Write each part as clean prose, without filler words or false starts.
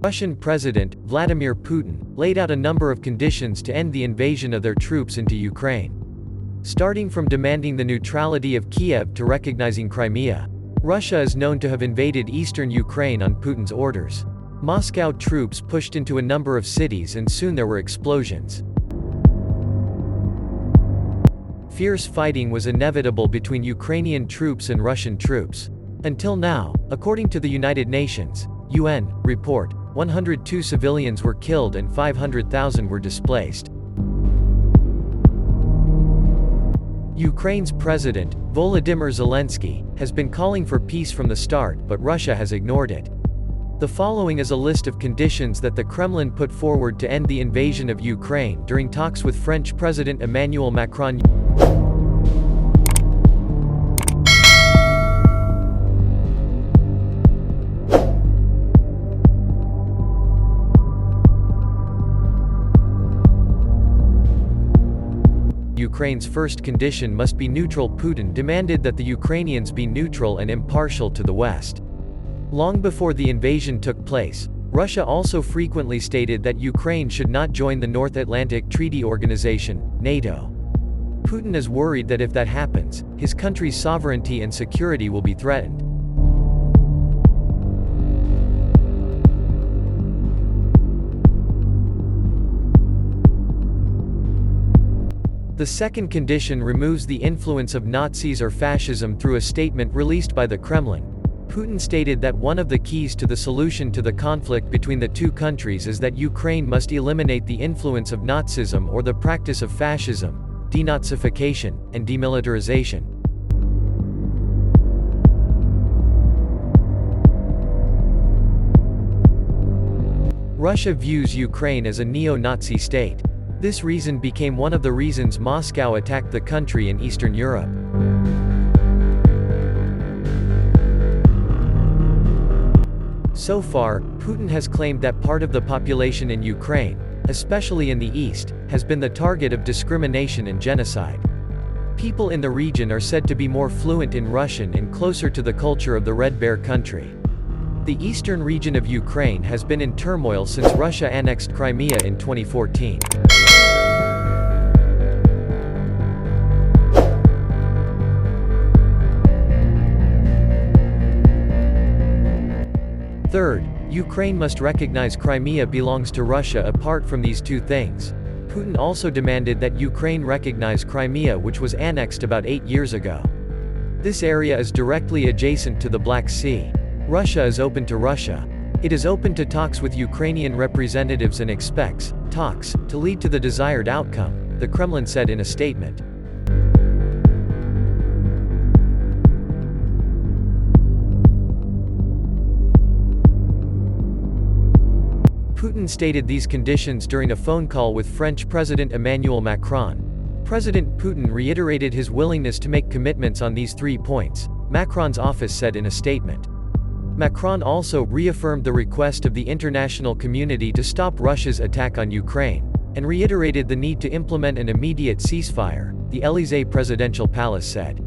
Russian President Vladimir Putin laid out a number of conditions to end the invasion of their troops into Ukraine. Starting from demanding the neutrality of Kiev to recognizing Crimea, Russia is known to have invaded eastern Ukraine on Putin's orders. Moscow troops pushed into a number of cities and soon there were explosions. Fierce fighting was inevitable between Ukrainian troops and Russian troops. Until now, according to the United Nations (UN) report, 102 civilians were killed and 500,000 were displaced. Ukraine's president, Volodymyr Zelensky, has been calling for peace from the start, but Russia has ignored it. The following is a list of conditions that the Kremlin put forward to end the invasion of Ukraine during talks with French President Emmanuel Macron. Ukraine's first condition must be neutral. Putin demanded that the Ukrainians be neutral and impartial to the West. Long before the invasion took place, Russia also frequently stated that Ukraine should not join the North Atlantic Treaty Organization, NATO. Putin is worried that if that happens, his country's sovereignty and security will be threatened. The second condition removes the influence of Nazis or fascism through a statement released by the Kremlin. Putin stated that one of the keys to the solution to the conflict between the two countries is that Ukraine must eliminate the influence of Nazism or the practice of fascism, denazification, and demilitarization. Russia views Ukraine as a neo-Nazi state. This reason became one of the reasons Moscow attacked the country in Eastern Europe. So far, Putin has claimed that part of the population in Ukraine, especially in the east, has been the target of discrimination and genocide. People in the region are said to be more fluent in Russian and closer to the culture of the Red Bear country. The eastern region of Ukraine has been in turmoil since Russia annexed Crimea in 2014. Third, Ukraine must recognize Crimea belongs to Russia. Apart from these two things, Putin also demanded that Ukraine recognize Crimea, which was annexed about 8 years ago. This area is directly adjacent to the Black Sea. Russia is open to Russia. It is open to talks with Ukrainian representatives and expects talks to lead to the desired outcome, the Kremlin said in a statement. Putin stated these conditions during a phone call with French President Emmanuel Macron. President Putin reiterated his willingness to make commitments on these 3 points, Macron's office said in a statement. Macron also reaffirmed the request of the international community to stop Russia's attack on Ukraine, and reiterated the need to implement an immediate ceasefire, the Élysée presidential palace said.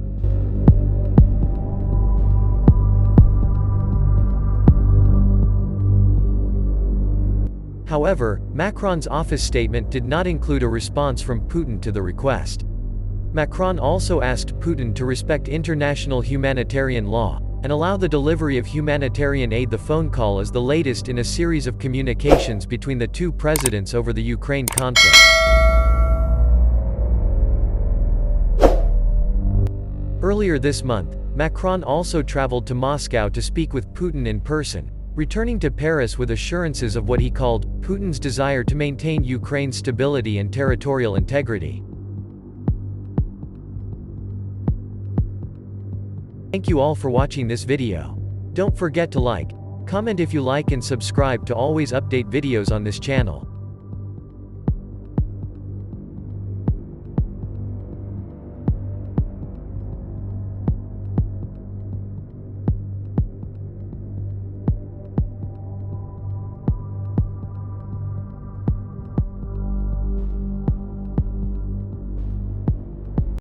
However, Macron's office statement did not include a response from Putin to the request. Macron also asked Putin to respect international humanitarian law, and allow the delivery of humanitarian aid. The phone call is the latest in a series of communications between the two presidents over the Ukraine conflict. Earlier this month, Macron also traveled to Moscow to speak with Putin in person, returning to Paris with assurances of what he called Putin's desire to maintain Ukraine's stability and territorial integrity. Thank you all for watching this video. Don't forget to like, comment if you like and subscribe to always update videos on this channel.